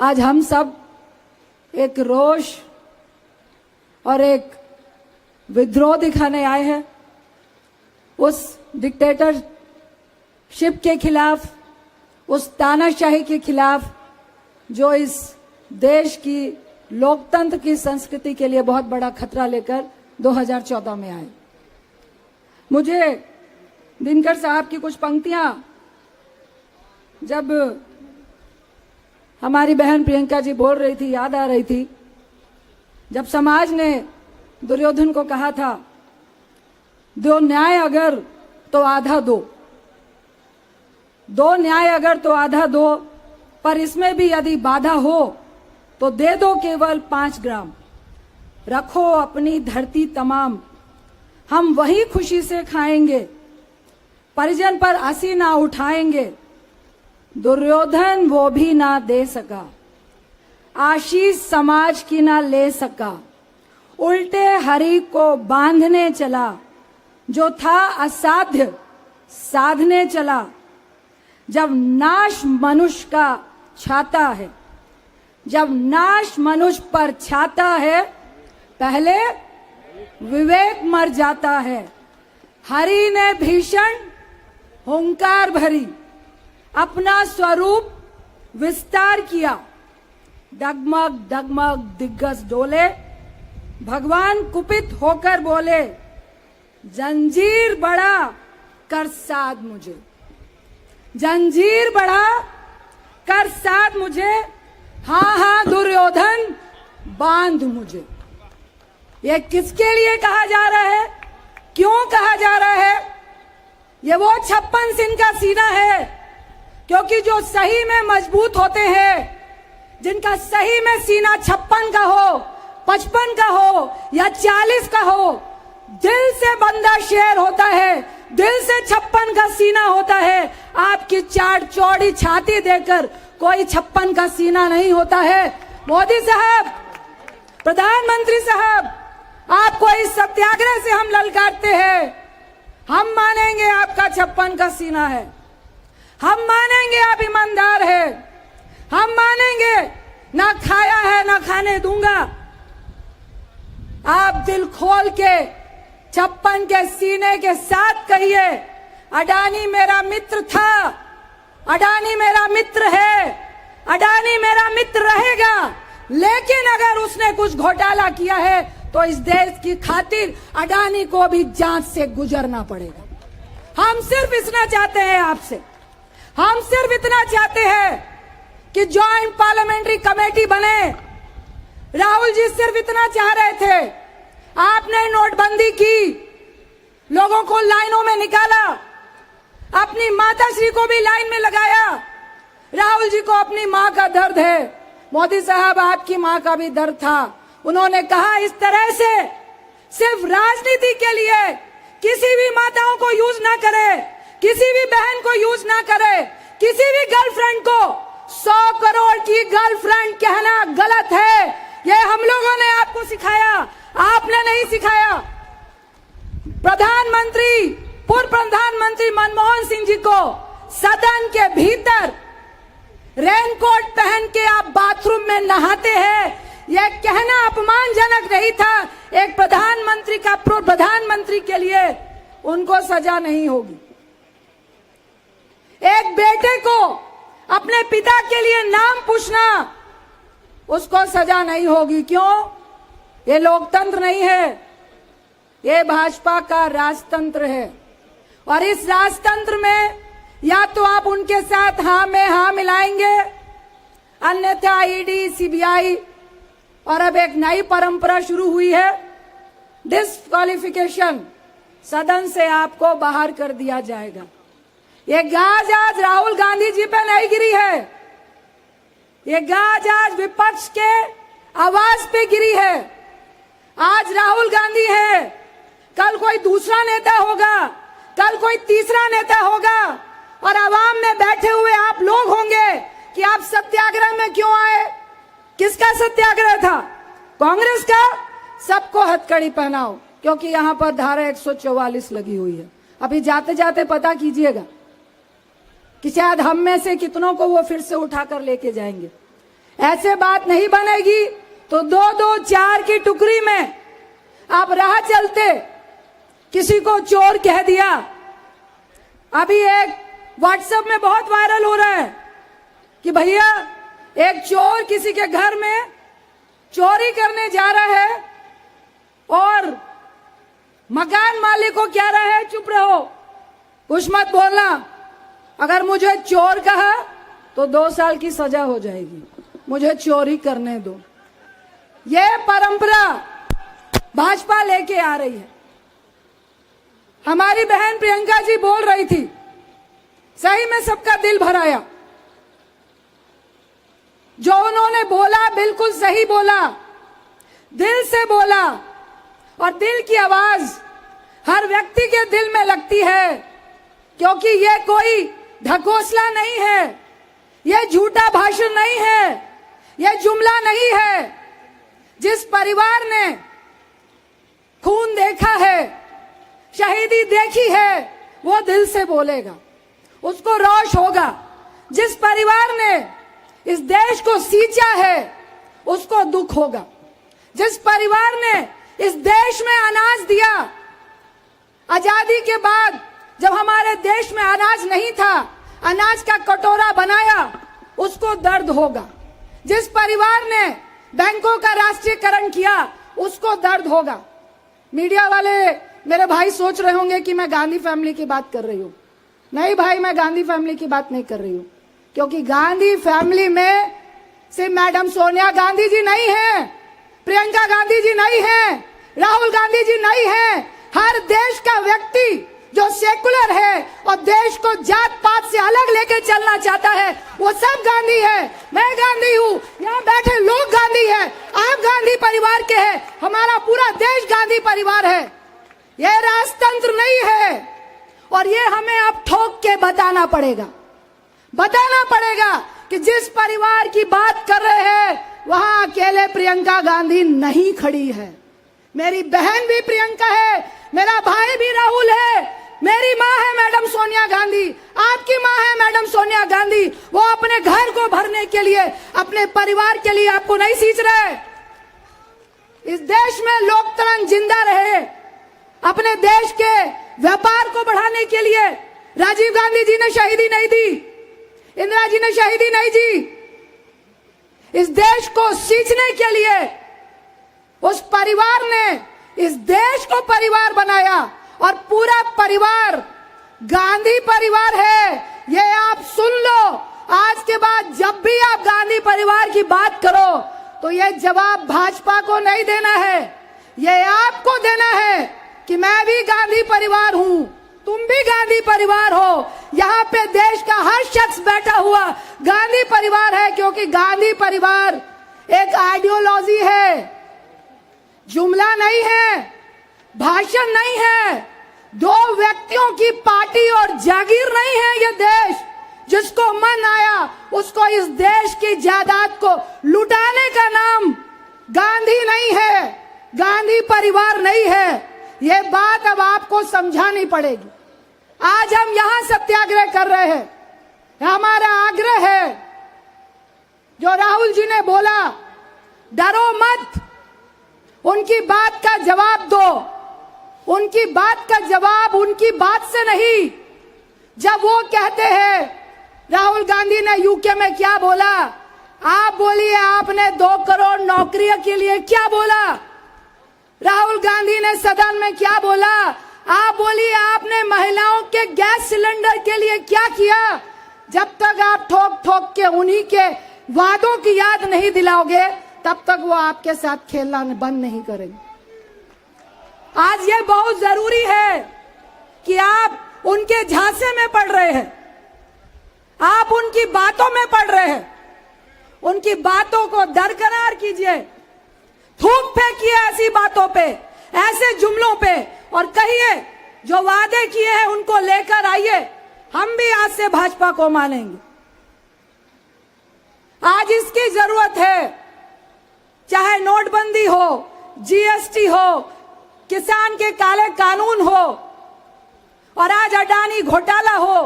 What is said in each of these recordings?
आज हम सब एक रोष और एक विद्रोह दिखाने आए हैं उस डिक्टेटरशिप के खिलाफ, उस तानाशाही के खिलाफ जो इस देश की लोकतंत्र की संस्कृति के लिए बहुत बड़ा खतरा लेकर 2014 में आए। मुझे दिनकर साहब की कुछ पंक्तियां जब हमारी बहन प्रियंका जी बोल रही थी याद आ रही थी। जब समाज ने दुर्योधन को कहा था, दो न्याय अगर तो आधा दो, दो न्याय अगर तो आधा दो, पर इसमें भी यदि बाधा हो तो दे दो केवल 5 ग्राम। रखो अपनी धरती तमाम, हम वही खुशी से खाएंगे, परिजन पर हंसी ना उठाएंगे। दुर्योधन वो भी ना दे सका, आशीष समाज की ना ले सका। उल्टे हरि को बांधने चला, जो था असाध्य साधने चला। जब नाश मनुष्य का छाता है, जब नाश मनुष्य पर छाता है, पहले विवेक मर जाता है। हरि ने भीषण हुंकार भरी, अपना स्वरूप विस्तार किया। डगमग डगमग दिग्गज डोले, भगवान कुपित होकर बोले, जंजीर बढ़ा कर साध मुझे, जंजीर बढ़ा कर साध मुझे। हाँ हाँ दुर्योधन बांध मुझे। ये किसके लिए कहा जा रहा है, क्यों कहा जा रहा है? ये वो 56 सिंह का सीना है, क्योंकि जो सही में मजबूत होते हैं, जिनका सही में सीना 56 का हो, 55 का हो या 40 का हो, दिल से बंदा शेर होता है, दिल से 56 का सीना होता है। आपकी चार चौड़ी छाती देकर कोई 56 का सीना नहीं होता है। मोदी साहब, प्रधानमंत्री साहब, आपको इस सत्याग्रह से हम ललकारते हैं। हम मानेंगे आपका 56 का सीना है, हम मानेंगे आप ईमानदार है, हम मानेंगे ना खाया है ना खाने दूंगा। आप दिल खोल के 56 के सीने के साथ कहिए, अडानी मेरा मित्र था, अडानी मेरा मित्र है, अडानी मेरा मित्र रहेगा, लेकिन अगर उसने कुछ घोटाला किया है तो इस देश की खातिर अडानी को भी जांच से गुजरना पड़ेगा। हम सिर्फ इतना चाहते हैं आपसे, हम सिर्फ इतना चाहते हैं कि ज्वाइंट पार्लियामेंट्री कमेटी बने। राहुल जी सिर्फ इतना चाह रहे थे, आपने नोटबंदी की, लोगों को लाइनों में निकाला, अपनी माताश्री को भी लाइन में लगाया। राहुल जी को अपनी मां का दर्द है, मोदी साहब आपकी मां का भी दर्द था। उन्होंने कहा इस तरह से सिर्फ राजनीति के लिए किसी भी माताओं को यूज ना करे, किसी भी बहन को यूज ना करे, किसी भी गर्लफ्रेंड को 100 करोड़ की गर्लफ्रेंड कहना गलत है। ये हम लोगों ने आपको सिखाया, आपने नहीं सिखाया। प्रधानमंत्री, पूर्व प्रधानमंत्री मनमोहन सिंह जी को सदन के भीतर रेनकोट पहन के आप बाथरूम में नहाते हैं, यह कहना अपमानजनक नहीं था। एक प्रधानमंत्री का, पूर्व प्रधानमंत्री के लिए उनको सजा नहीं होगी। एक बेटे को अपने पिता के लिए नाम पूछना, उसको सजा नहीं होगी। क्यों? ये लोकतंत्र नहीं है, ये भाजपा का राजतंत्र है। और इस राजतंत्र में या तो आप उनके साथ हाँ में हाँ मिलाएंगे, अन्यथा ईडी, सीबीआई और अब एक नई परंपरा शुरू हुई है, डिस्क्वालिफिकेशन, सदन से आपको बाहर कर दिया जाएगा। ये गाज आज राहुल गांधी जी पे नहीं गिरी है, ये गाज आज विपक्ष के आवाज पे गिरी है। आज राहुल गांधी है, कल कोई दूसरा नेता होगा, कल कोई तीसरा नेता होगा, और आवाम में बैठे हुए आप लोग होंगे कि आप सत्याग्रह में क्यों आए। किसका सत्याग्रह था? कांग्रेस का। सबको हथकड़ी पहनाओ, क्योंकि यहां पर धारा 144 लगी हुई है। अभी जाते जाते पता कीजिएगा कि शायद हम में से कितनों को वो फिर से उठाकर लेके जाएंगे। ऐसे बात नहीं बनेगी तो 2-2, 4 की टुकड़ी में आप राह चलते किसी को चोर कह दिया। अभी एक व्हाट्सएप में बहुत वायरल हो रहा है कि भैया एक चोर किसी के घर में चोरी करने जा रहा है और मकान मालिक को क्या रहा है, चुप रहो, कुछ मत बोलना, अगर मुझे चोर कहा तो 2 साल की सजा हो जाएगी, मुझे चोरी करने दो। ये परंपरा भाजपा लेके आ रही है। हमारी बहन प्रियंका जी बोल रही थी, सही में सबका दिल भराया। जो उन्होंने बोला बिल्कुल सही बोला, दिल से बोला, और दिल की आवाज हर व्यक्ति के दिल में लगती है, क्योंकि ये कोई ढकोसला नहीं है, ये झूठा भाषण नहीं है, ये जुमला नहीं है। जिस परिवार ने खून देखा है, शहीदी देखी है, वो दिल से बोलेगा, उसको रोष होगा। जिस परिवार ने इस देश को सींचा है, उसको दुख होगा। जिस परिवार ने इस देश में अनाज दिया, आजादी के बाद जब हमारे देश में अनाज नहीं था, अनाज का कटोरा बनाया, उसको दर्द होगा। जिस परिवार ने बैंकों का राष्ट्रीयकरण किया, उसको दर्द होगा। मीडिया वाले मेरे भाई सोच रहे होंगे कि मैं गांधी फैमिली की बात कर रही हूं। नहीं भाई, मैं गांधी फैमिली की बात नहीं कर रही हूं, क्योंकि गांधी फैमिली में सिर्फ मैडम सोनिया गांधी जी नहीं है, प्रियंका गांधी जी नहीं है, राहुल गांधी जी नहीं है। हर देश का व्यक्ति जो सेकुलर है और देश को जात पात से अलग लेके चलना चाहता है, वो सब गांधी है। मैं गांधी हूँ, यहाँ बैठे लोग गांधी है, आप गांधी परिवार के हैं, हमारा पूरा देश गांधी परिवार है। ये राजतंत्र नहीं है, और ये हमें अब ठोक के बताना पड़ेगा कि जिस परिवार की बात कर रहे हैं, वहां अकेले प्रियंका गांधी नहीं खड़ी है। मेरी बहन भी प्रियंका है, मेरा भाई भी राहुल है, मेरी माँ है मैडम सोनिया गांधी, आपकी माँ है मैडम सोनिया गांधी। वो अपने घर को भरने के लिए, अपने परिवार के लिए आपको नहीं सींच रहे। इस देश में लोकतंत्र जिंदा रहे, अपने देश के व्यापार को बढ़ाने के लिए राजीव गांधी जी ने शहीदी नहीं दी, इंदिरा जी ने शहीदी नहीं दी। इस देश को सींचने के लिए उस परिवार ने इस देश को परिवार बनाया, और पूरा परिवार गांधी परिवार है। ये आप सुन लो, आज के बाद जब भी आप गांधी परिवार की बात करो तो ये जवाब भाजपा को नहीं देना है, ये आपको देना है कि मैं भी गांधी परिवार हूं, तुम भी गांधी परिवार हो। यहाँ पे देश का हर शख्स बैठा हुआ गांधी परिवार है, क्योंकि गांधी परिवार एक आइडियोलॉजी है, जुमला नहीं है, भाषण नहीं है, 2 व्यक्तियों की पार्टी और जागीर नहीं है। ये देश जिसको मन आया उसको इस देश की जायदाद को लुटाने का नाम गांधी नहीं है, गांधी परिवार नहीं है। ये बात अब आपको समझानी पड़ेगी। आज हम यहां सत्याग्रह कर रहे हैं, हमारा आग्रह है, जो राहुल जी ने बोला, डरो मत, उनकी बात का जवाब दो। उनकी बात का जवाब उनकी बात से नहीं। जब वो कहते हैं, राहुल गांधी ने यूके में क्या बोला, आप बोलिए आपने 2 करोड़ नौकरियों के लिए क्या बोला। राहुल गांधी ने सदन में क्या बोला, आप बोलिए आपने महिलाओं के गैस सिलेंडर के लिए क्या किया। जब तक आप ठोक ठोक के उन्हीं के वादों की याद नहीं दिलाओगे, तब तक वो आपके साथ खेलना बंद नहीं करेंगे। आज ये बहुत जरूरी है कि आप उनके झांसे में पड़ रहे हैं, आप उनकी बातों में पड़ रहे हैं, उनकी बातों को दरकिनार कीजिए, थूक फेंकिए ऐसी बातों पे, ऐसे जुमलों पे, और कहिए जो वादे किए हैं उनको लेकर आइए। हम भी आज से भाजपा को मानेंगे। आज इसकी जरूरत है, चाहे नोटबंदी हो, जीएसटी हो, किसान के काले कानून हो, और आज अडानी घोटाला हो।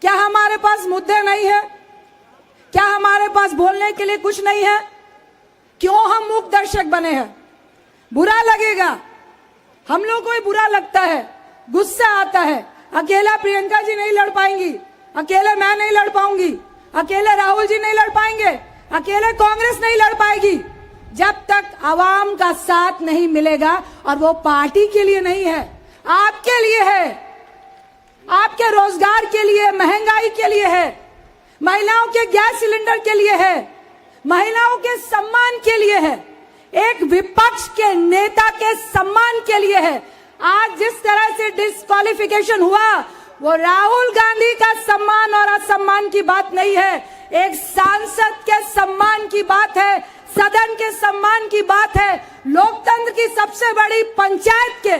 क्या हमारे पास मुद्दे नहीं है? क्या हमारे पास बोलने के लिए कुछ नहीं है? क्यों हम मूक दर्शक बने हैं? बुरा लगेगा, हम लोग को ही बुरा लगता है, गुस्सा आता है। अकेला प्रियंका जी नहीं लड़ पाएंगी, अकेले मैं नहीं लड़ पाऊंगी, अकेले राहुल जी नहीं लड़ पाएंगे, अकेले कांग्रेस नहीं लड़ पाएगी, जब तक आवाम का साथ नहीं मिलेगा। और वो पार्टी के लिए नहीं है, आपके लिए है, आपके रोजगार के लिए, महंगाई के लिए है, महिलाओं के गैस सिलेंडर के लिए है, महिलाओं के सम्मान के लिए है, एक विपक्ष के नेता के सम्मान के लिए है। आज जिस तरह से डिस्क्वालिफिकेशन हुआ, वो राहुल गांधी का सम्मान और असम्मान की बात नहीं है, एक सांसद के सम्मान की बात है, सदन के सम्मान की बात है। लोकतंत्र की सबसे बड़ी पंचायत के,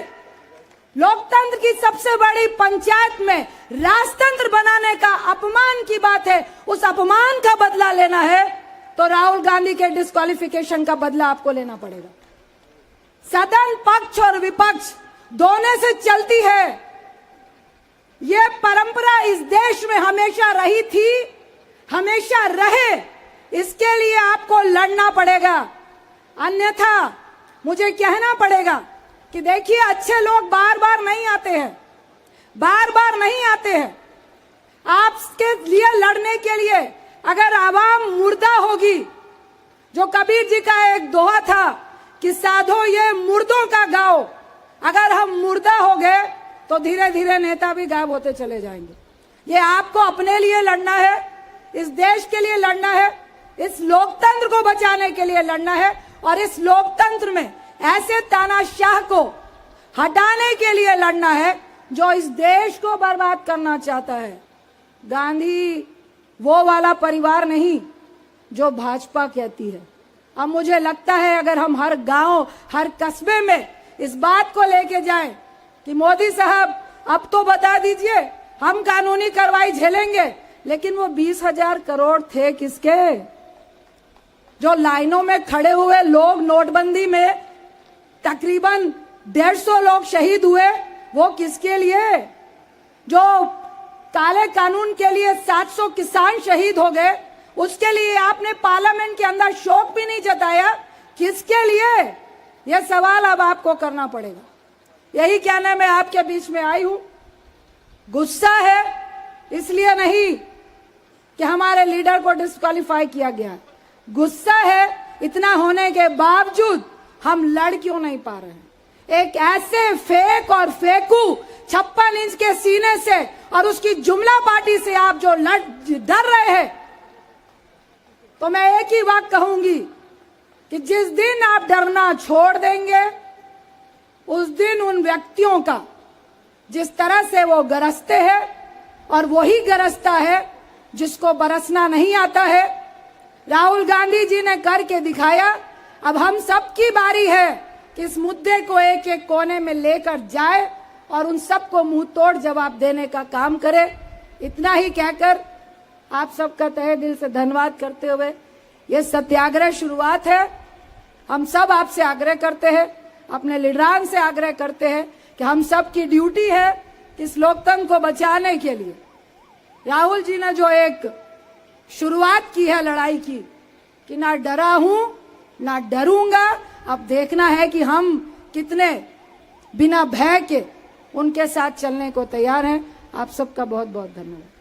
लोकतंत्र की सबसे बड़ी पंचायत में राजतंत्र बनाने का अपमान की बात है। उस अपमान का बदला लेना है तो राहुल गांधी के डिस्क्वालिफिकेशन का बदला आपको लेना पड़ेगा। सदन पक्ष और विपक्ष दोनों से चलती है, ये परंपरा इस देश में हमेशा रही थी, हमेशा रहे, इसके लिए आपको लड़ना पड़ेगा। अन्यथा मुझे कहना पड़ेगा कि देखिए, अच्छे लोग बार बार नहीं आते हैं, बार बार नहीं आते हैं। आपके लिए लड़ने के लिए अगर आवाम मुर्दा होगी, जो कबीर जी का एक दोहा था कि साधो ये मुर्दों का गाओ, अगर हम मुर्दा हो गए तो धीरे धीरे नेता भी गायब होते चले जाएंगे। ये आपको अपने लिए लड़ना है, इस देश के लिए लड़ना है, इस लोकतंत्र को बचाने के लिए लड़ना है, और इस लोकतंत्र में ऐसे तानाशाह को हटाने के लिए लड़ना है जो इस देश को बर्बाद करना चाहता है। गांधी वो वाला परिवार नहीं जो भाजपा कहती है। अब मुझे लगता है अगर हम हर गांव, हर कस्बे में इस बात को लेके जाएं कि मोदी साहब अब तो बता दीजिए, हम कानूनी कार्रवाई झेलेंगे, लेकिन वो 20,000 करोड़ थे किसके? जो लाइनों में खड़े हुए लोग, नोटबंदी में तकरीबन 150 लोग शहीद हुए, वो किसके लिए? जो काले कानून के लिए 700 किसान शहीद हो गए, उसके लिए आपने पार्लियामेंट के अंदर शोक भी नहीं जताया, किसके लिए? यह सवाल अब आपको करना पड़ेगा। यही कहने मैं आपके बीच में आई हूं। गुस्सा है इसलिए नहीं कि हमारे लीडर को डिस्क्वालीफाई किया गया, गुस्सा है इतना होने के बावजूद हम लड़ क्यों नहीं पा रहे हैं। एक ऐसे फेक और फेकू 56 इंच के सीने से और उसकी जुमला पार्टी से आप जो डर रहे हैं, तो मैं एक ही बात कहूंगी कि जिस दिन आप डरना छोड़ देंगे, उस दिन उन व्यक्तियों का जिस तरह से वो गरजते हैं, और वही गरजता है जिसको बरसना नहीं आता है। राहुल गांधी जी ने करके दिखाया। अब हम सबकी बारी है कि इस मुद्दे को एक एक कोने में लेकर जाए और उन सबको मुंह तोड़ जवाब देने का काम करे। इतना ही कहकर आप सबका तहे दिल से धन्यवाद करते हुए, ये सत्याग्रह शुरुआत है। हम सब आपसे आग्रह करते हैं, अपने लीडरान से आग्रह करते हैं कि हम सब की ड्यूटी है कि इस लोकतंत्र को बचाने के लिए राहुल जी ने जो एक शुरुआत की है लड़ाई की, कि ना डरा हूं ना डरूंगा, अब देखना है कि हम कितने बिना भय के उनके साथ चलने को तैयार हैं। आप सबका बहुत बहुत धन्यवाद।